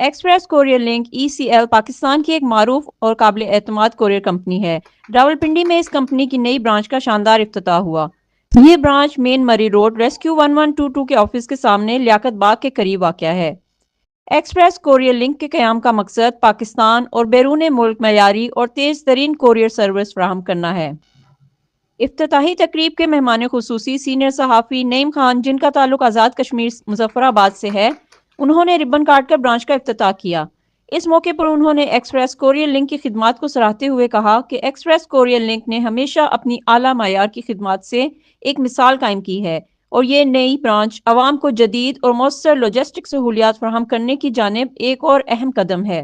Express courier link (ECL) Pakistan की एक मारूफ और काबिल एतमाद कोरियर कंपनी है। रावलपिंडी में इस कंपनी की नई ब्रांच का शानदार इफ्तिताह हुआ। ये ब्रांच मेन मरी रोड रेस्क्यू 1122 के ऑफिस के सामने लियाकत बाग के करीब वाक़या है। एक्सप्रेस कोरियर लिंक के क़याम का मकसद पाकिस्तान और बैरून मुल्क मयारी और तेज़ तरीन कोरियर सर्विस फराहम करना है। इफ्तिताही तकरीब के मेहमान खुसूसी सीनियर सहाफ़ी नईम खान, जिनका ताल्लुक आज़ाद कश्मीर मुजफ्फराबाद से है, उन्होंने रिबन काट कर ब्रांच का इफ्तिताह किया। इस मौके पर उन्होंने एक्सप्रेस कोरियर लिंक की खिदमात को सराहते हुए कहा कि एक्सप्रेस कोरियर लिंक ने हमेशा अपनी आला मायार की खिदमात से एक मिसाल कायम की है और ये नई ब्रांच अवाम को जदीद और मौसर लॉजिस्टिक सहूलियात फराहम करने की जानिब एक और अहम कदम है।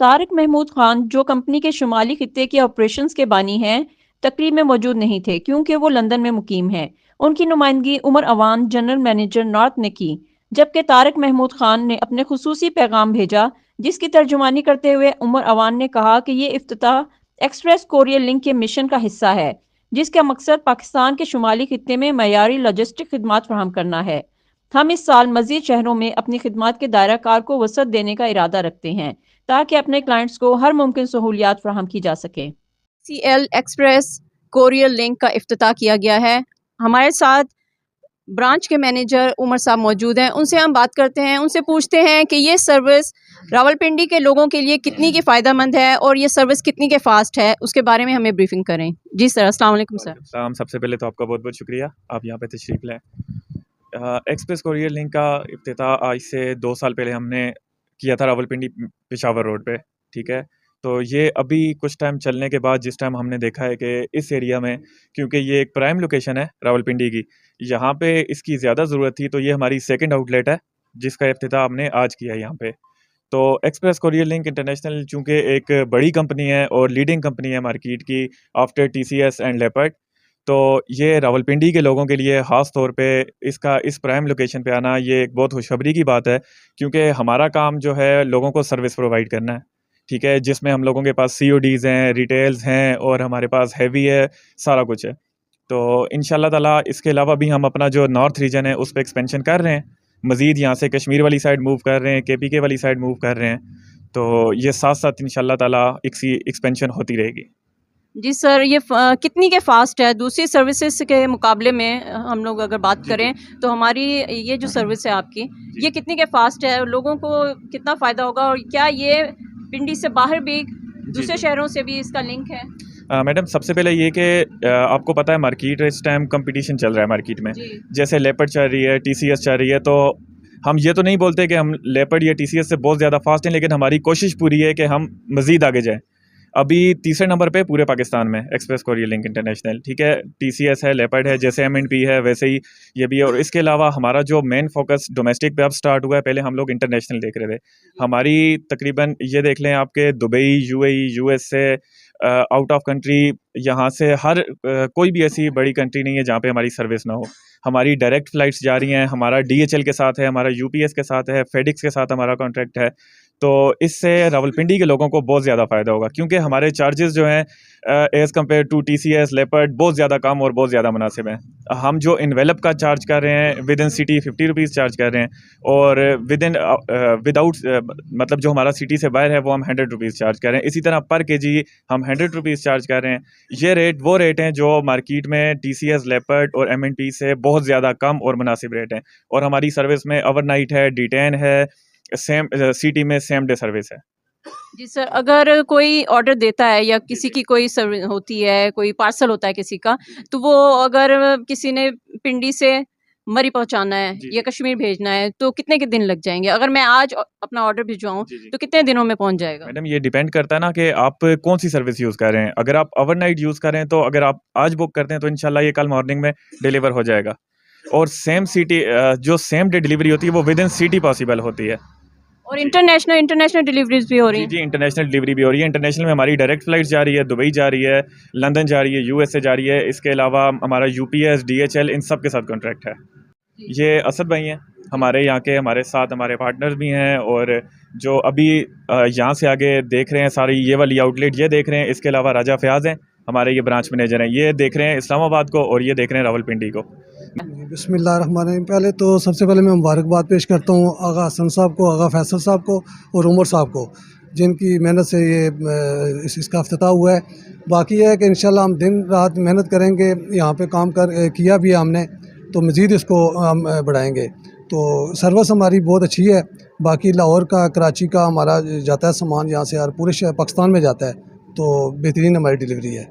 तारिक महमूद खान, जो कंपनी के शुमाली खित्ते के ऑपरेशंस के बानी हैं, तकरीब में मौजूद नहीं थे क्योंकि वो लंदन में मुकीम हैं। उनकी नुमाइंदगी Umar Awan, general manager north ने की, जबकि तारिक महमूद खान ने अपने खुसूसी पैगाम भेजा, जिसकी तर्जुमानी करते हुए उमर अवान ने कहा कि ये इफ्तिताह एक्सप्रेस कोरियर लिंक के मिशन का हिस्सा है, जिसका मकसद पाकिस्तान के शुमाली खित्ते में मयारी लॉजिस्टिक खिदमात फराहम करना है। हम इस साल मज़ीद शहरों में अपनी खिदमात के दायरा कार को वसअत देने का इरादा रखते हैं ताकि अपने क्लाइंट्स को हर मुमकिन सहूलियात फराहम की जा सके। CL एक्सप्रेस कोरियर लिंक का इफ्तिताह किया गया है। हमारे साथ ब्रांच के मैनेजर उमर साहब मौजूद हैं। उनसे हम बात करते हैं, उनसे पूछते हैं कि ये सर्विस रावलपिंडी के लोगों के लिए कितनी की फ़ायदेमंद है और ये सर्विस कितनी के फास्ट है, उसके बारे में हमें ब्रीफिंग करें। जी सर, अस्सलाम वालेकुम सर। सबसे पहले तो आपका बहुत बहुत शुक्रिया, आप यहाँ पे तशरीफ़ लाए। एक्सप्रेस कोरियर लिंक का इफ्तिताह आज से 2 साल पहले हमने किया था रावलपिंडी पेशावर रोड पे, ठीक है। तो ये अभी कुछ टाइम चलने के बाद जिस टाइम हमने देखा है कि इस एरिया में, क्योंकि ये एक प्राइम लोकेशन है रावलपिंडी की, यहाँ पे इसकी ज़्यादा ज़रूरत थी, तो ये हमारी सेकंड आउटलेट है जिसका इफ्तिताह हमने आज किया है यहाँ पे। तो एक्सप्रेस कोरियर लिंक इंटरनेशनल चूँकि एक बड़ी कंपनी है और लीडिंग कंपनी है मार्केट की आफ्टर TCS एंड लेपर्ड, तो ये रावलपिंडी के लोगों के लिए ख़ास तौर पे इसका इस प्राइम लोकेशन पे आना ये एक बहुत खुशखबरी की बात है, क्योंकि हमारा काम जो है लोगों को सर्विस प्रोवाइड करना है, ठीक है, जिसमें हम लोगों के पास CODs हैं, रिटेल्स हैं और हमारे पास हैवी है, सारा कुछ है। तो इंशाल्लाह ताला इसके अलावा भी हम अपना जो नॉर्थ रीजन है उस पर एक्सपेंशन कर रहे हैं, मज़ीद यहाँ से कश्मीर वाली साइड मूव कर रहे हैं, KPK वाली साइड मूव कर रहे हैं, तो ये साथ साथ इंशाल्लाह ताला एक्सपेंशन होती रहेगी। जी सर, ये कितनी के फास्ट है दूसरी सर्विसेज के मुकाबले में? हम लोग अगर बात करें तो हमारी ये जो सर्विस है आपकी, ये कितनी के फास्ट है, लोगों को कितना फ़ायदा होगा और क्या ये पिंडी से बाहर भी दूसरे शहरों से भी इसका लिंक है? मैडम, सबसे पहले ये कि आपको पता है मार्केट इस टाइम कंपटीशन चल रहा है मार्केट में, जैसे लेपर्ड चल रही है, TCS चल रही है, तो हम ये तो नहीं बोलते कि हम लेपर्ड या TCS से बहुत ज़्यादा फास्ट हैं, लेकिन हमारी कोशिश पूरी है कि हम मज़ीद आगे जाएँ। अभी तीसरे नंबर पे पूरे पाकिस्तान में एक्सप्रेस कोरियर लिंक इंटरनेशनल, ठीक है। TCS है, लेपर्ड है, जैसे M&P है वैसे ही ये भी है, और इसके अलावा हमारा जो मेन फोकस डोमेस्टिक पे अब स्टार्ट हुआ है, पहले हम लोग इंटरनेशनल देख रहे थे। हमारी तकरीबन ये देख लें आपके Dubai, UAE, USA, out of country, यहाँ से हर कोई भी ऐसी बड़ी कंट्री नहीं है जहाँ पे हमारी सर्विस ना हो। हमारी डायरेक्ट फ़्लाइट्स जा रही हैं, हमारा DHL के साथ है, हमारा UPS के साथ है, FedEx के साथ हमारा कॉन्ट्रैक्ट है। तो इससे रावलपिंडी के लोगों को बहुत ज़्यादा फ़ायदा होगा, क्योंकि हमारे चार्जेस जो हैं as compared to TCS, Leopard बहुत ज़्यादा कम और बहुत ज़्यादा मुनासिब हैं। हम जो इनवेलप का चार्ज कर रहे हैं with in city 50 rupees charge कर रहे हैं, और विदाउट मतलब जो हमारा सिटी से बाहर है वो हम 100 रुपीज़ चार्ज कर रहे हैं। इसी तरह पर KG हम 100 रुपीज़ चार्ज कर रहे हैं। ये रेट वो रेट हैं जो मार्केट में TCS, लेपर्ड और M&P से बहुत ज़्यादा कम और मुनासिब रेट हैं, और हमारी सर्विस में ओवरनाइट है, D10 है, सेम सिटी में सेम डे सर्विस है। जी सर, अगर कोई ऑर्डर देता है या किसी की कोई सर्विस होती है, कोई पार्सल होता है किसी का, तो वो अगर किसी ने पिंडी से मरी पहुंचाना है या कश्मीर भेजना है तो कितने के दिन लग जाएंगे? अगर मैं आज अपना ऑर्डर भिजवाऊं तो कितने दिनों में पहुंच जाएगा? मैडम, ये डिपेंड करता है ना कि आप कौन सी सर्विस यूज़ कर रहे हैं। अगर आप ओवरनाइट यूज़ कर रहे हैं, तो अगर आप आज बुक करते हैं तो इंशाल्लाह ये कल मॉर्निंग में डिलीवर हो जाएगा, और सेम सिटी जो सेम डे डिलीवरी होती है वो विद इन सिटी पॉसिबल होती है। और इंटरनेशनल डिलीवरीज भी हो रही हैं? जी, इंटरनेशनल डिलीवरी भी हो रही है। इंटरनेशनल में हमारी डायरेक्ट फ्लाइट जा रही है, दुबई जा रही है, लंदन जा रही है, USA जा रही है। इसके अलावा हमारा UPS, DHL इन सब के साथ कॉन्ट्रैक्ट है। ये असद भाई हैं हमारे यहाँ के, हमारे साथ हमारे पार्टनर्स भी हैं, और जो अभी यहाँ से आगे देख रहे हैं सारी ये वाली आउटलेट ये देख रहे हैं। इसके अलावा राजा फयाज़ हैं हमारे, ये ब्रांच मैनेजर हैं, ये देख रहे हैं इस्लामाबाद को और ये देख रहे हैं रावलपिंडी को। बिस्मिल्लाहिर्रहमानिर्रहीम। पहले तो सबसे पहले मैं मुबारकबाद पेश करता हूँ आगा हसन साहब को, आगा फैसल साहब को और उमर साहब को, जिनकी मेहनत से ये इसका इफ्तिताह हुआ है। बाकी है कि इंशाल्लाह हम दिन रात मेहनत करेंगे, यहाँ पे काम किया भी है हमने, तो मज़ीद इसको हम बढ़ाएंगे। तो सर्विस हमारी बहुत अच्छी है। बाकी लाहौर का, कराची का हमारा जाता है सामान यहाँ से, और पूरे पाकिस्तान में जाता है, तो बेहतरीन हमारी डिलीवरी है।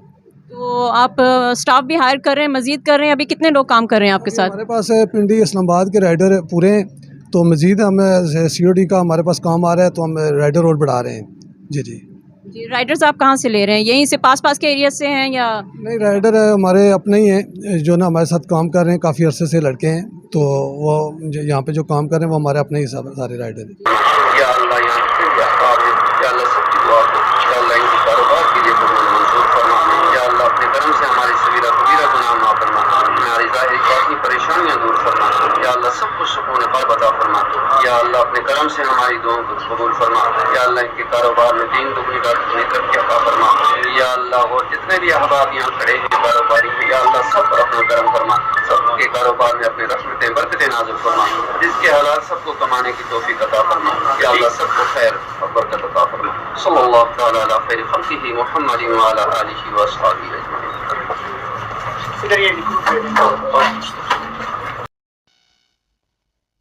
तो आप स्टाफ भी हायर कर रहे हैं, मज़ीद कर रहे हैं, अभी कितने लोग काम कर रहे हैं आपके साथ? हमारे पास पिंडी इस्लामाबाद के राइडर पूरे हैं, तो मज़ीद हम COD का हमारे पास काम आ रहा है, तो हम राइडर और बढ़ा रहे हैं। जी जी जी, राइडर्स आप कहाँ से ले रहे हैं? यहीं से पास के एरिया से हैं या? नहीं, राइडर हमारे अपने ही हैं जो ना हमारे साथ काम कर रहे हैं, काफ़ी अरसे से लड़के हैं, तो वो यहाँ पे जो काम कर रहे हैं वो हमारे अपने ही सारे राइडर हैं। या अल्लाह यहाँ पे या अल्लाह सबकी दुआ को या अल्लाह इनके कारोबार के लिए कबूल मंजूर फरमा। या अल्लाह अपने करम से हमारी सगीरा कबीरा गुनाह माफ़ फरमा, हमारी ज़ाहिरी बातिनी परेशानियाँ दूर फरमा। या अल्लाह सबको सुकून क़ल्ब अता फरमा। या अल्लाह अपने करम से हमारी दुआओं को कबूल फरमा। या अल्लाह इनके कारोबार में दीन दुगनी तरक्की अता फरमा। या अल्लाह और जितने भी अहबाब यहाँ खड़े हैं कारोबारी में, या अल्लाह सब पर अपना करम फरमा, सबके कारोबार में अपनी रहमतें बरकतें नाज़िल फरमा, जिसके हालात सबको कमाने की तौफीक अता फरमा। या अल्लाह सबको खैर और बरकत अता फरमा। सल्लल्लाहु तआला अला खैरि खल्क़िही मुहम्मदिन व अला आलिहि व अस्हाबिही अजमईन।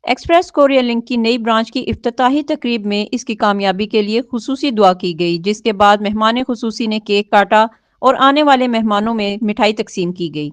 एक्सप्रेस कोरियर लिंक की नई ब्रांच की इफ्तिताही तकरीब में इसकी कामयाबी के लिए खुसूसी दुआ की गई, जिसके बाद मेहमान खुसूसी ने केक काटा और आने वाले मेहमानों में मिठाई तकसीम की गई।